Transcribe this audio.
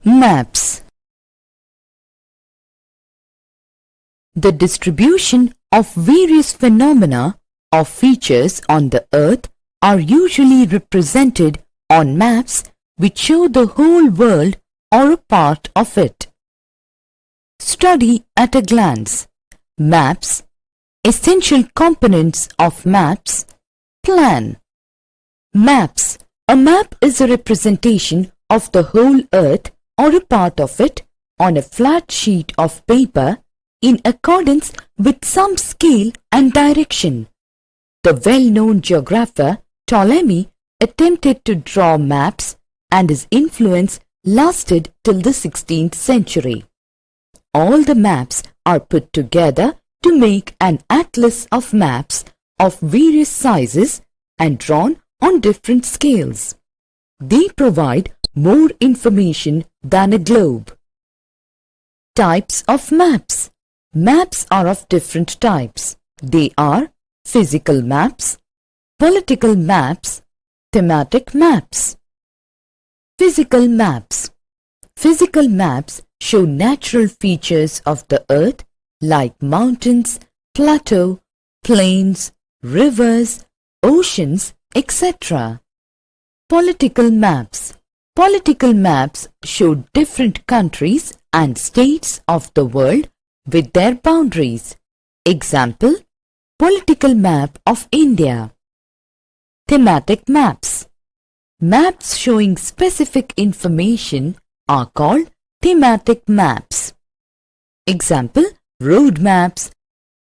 Maps. The distribution of various phenomena or features on the Earth are usually represented on maps which show the whole world or a part of it. Study at a glance. Maps. Essential components of maps. Plan. Maps. A map is a representation of the whole Earth or a part of it on a flat sheet of paper in accordance with some scale and direction. The well-known geographer Ptolemy attempted to draw maps, and his influence lasted till the 16th century. All the maps are put together to make an atlas of maps of various sizes and drawn on different scales. They provide more information than a globe. Types of maps. Maps are of different types. They are physical maps, political maps, thematic maps. Physical maps. Physical maps show natural features of the Earth like mountains, plateaux, plains, rivers, oceans, etc. Political maps. Political maps show different countries and states of the world with their boundaries. Example, political map of India. Thematic maps. Maps showing specific information are called thematic maps. Example, road maps,